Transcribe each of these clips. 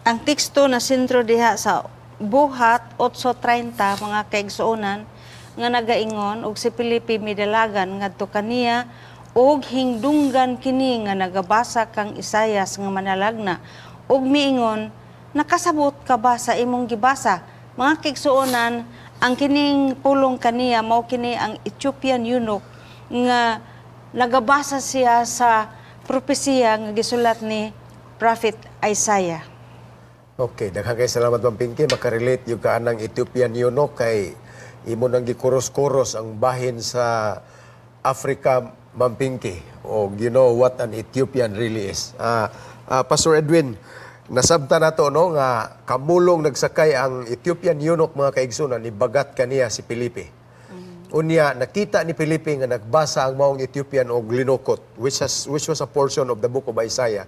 Ang teksto na sentro diha sa buhat 8:30 mga kaigsuonan nga nagaingon og si Felipe midalagan ngadto kaniya og hingdunggan kini nga nagabasa kang Isayas nga manalagna og miingon, nakasabot ka ba sa imong gibasa? Mga kaigsuonan, ang kining pulong kaniya mao kini ang Ethiopian eunuch nga nagabasa siya sa propesiya nga gisulat ni Prophet Isaiah. Okay, daghang kay salamat Ma'am Pinky, makarelate yung kaanang Ethiopian eunuch kay imo nang gikuros-kuros ang bahin sa Africa, Ma'am Pinky. O you know what an Ethiopian really is. Pastor Edwin, nasabta na to no nga kamulong nagsakay ang Ethiopian eunuch mga kaigsunan ni bagat kaniya si Felipe. Unya nakita ni Felipe nga nagbasa ang maong Ethiopian og linukot which was a portion of the book of Isaiah.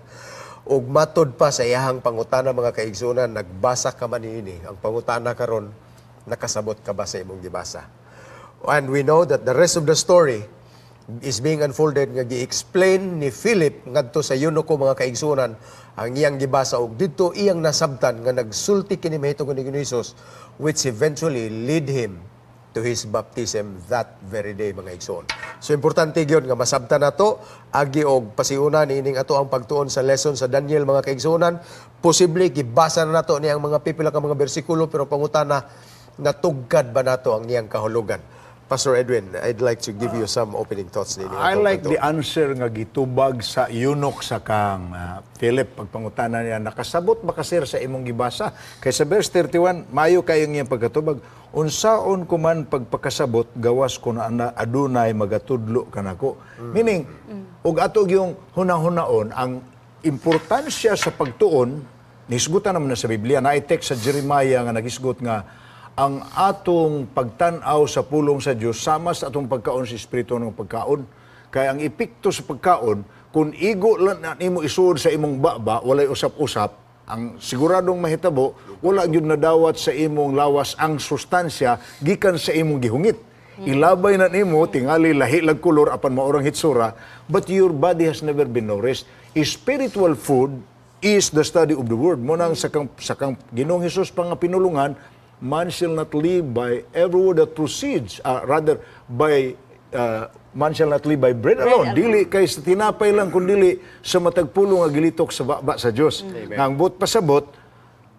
Ug matod pa sa iyahang pangutana mga kaigsunan, nagbasa ka man niini. Ang pangutana karon, nakasabot ka ba sa imong gibasa? And we know that the rest of the story is being unfolded nga gi-explain ni Philip ngadto sa eunuch mga kaigsunan ang iyang gibasa og didto iyang nasabtan nga nagsulti kini mahitungod ni Jesus, which eventually lead him to his baptism that very day mga igsoon. So importante gyud nga masabtan nato agi og pasiuna niining ato ang pagtuon sa lesson sa Daniel mga kaigsuonan. Posible gibasa na nato niyang mga pipila ka mga bersikulo pero pangutana natugkad ba nato ang niyang kahulugan? Pastor Edwin, I'd like to give you some opening thoughts nini. I like the answer nga gitubag sa eunuch sa kang Philip pagpangutana niya, nakasabot ba ka sir sa imong gibasa? Kay sa verse 31, mayo kayo ngiyang pagkatubag, unsaon ko man pagpakasabot gawas ko na adunay magatudlo kanako. Meaning, ug ato yung hunang-hunaon ang importansya sa pagtuon nisgutan naman na sa Biblia na text sa Jeremiah nga nagisgot nga ang atong pagtan-aw sa pulong sa Dios sama sa atong pagkaon sa espiritu ng pagkaon. Kaya ang epekto sa pagkaon, kung igo lang na imo isuod sa imong baba, walay usap-usap, ang siguradong mahitabo, wala gyud nadawat sa imong lawas ang sustansya gikan sa imong gihungit. Ilabay na nimo tingali lahi lag kolor apan maorang hitsura, but your body has never been nourished. Spiritual food is the study of the word. Mo nang sakang Ginoong Hesus pang pinulungan, man shall not live by every word that proceeds, man shall not live by bread alone. Dili kay sa tinapay lang, kundi sa matagpulong nga gilitok sa baba sa Dios. Nga ang buot pasabot,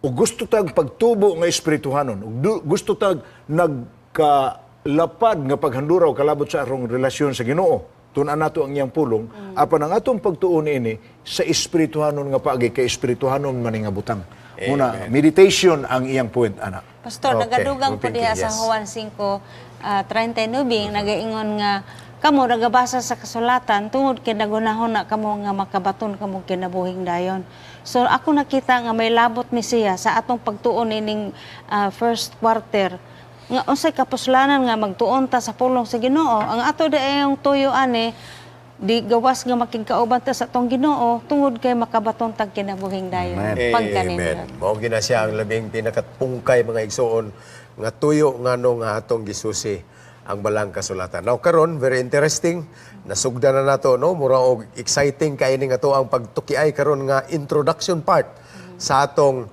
o gusto tag pagtubo nga espirituhanon, gusto tag nagkalapad nga paghanduraw kalabot sa arong relasyon sa Ginoo. Tunan nato ang iyang pulong, apan ang atong pagtuon ini sa espirituhanon nga paagi kay espirituhanon man nga butang. Muna, meditation ang iyang point, anak. Pastor, nagadugang po diha sa Juan 5:39, nagaingon nga kamo nagabasa sa kasulatan tungod kay nagunahon na kamo nga makabaton kamo kinabuhing dayon. So ako nakita nga may labot ni siya sa atong pagtuon ining first quarter nga unsay kapuslanan nga magtuon ta sa pulong sa Ginoo. Ang ato daayong tuyo ani di gawas nga makigkauban ta sa atong Ginoo tungod kay makabaton tag kinabuhing dayon. Amen. Mao gina siya ang labing pinakatpungkay mga igsoon nga tuyo ngano nga atong gisusi ang balang kasulatan. Now karon very interesting, nasugdan na nato no, mura og exciting kay ini nga to ang pagtukiay karon nga introduction part sa atong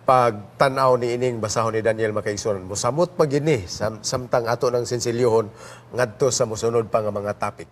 pagtan-aw ni ining basahon ni Daniel makaigsoon. Mosamot pa gini samtang ato nang sensilyohon ngadto sa mosunod pa nga mga topic.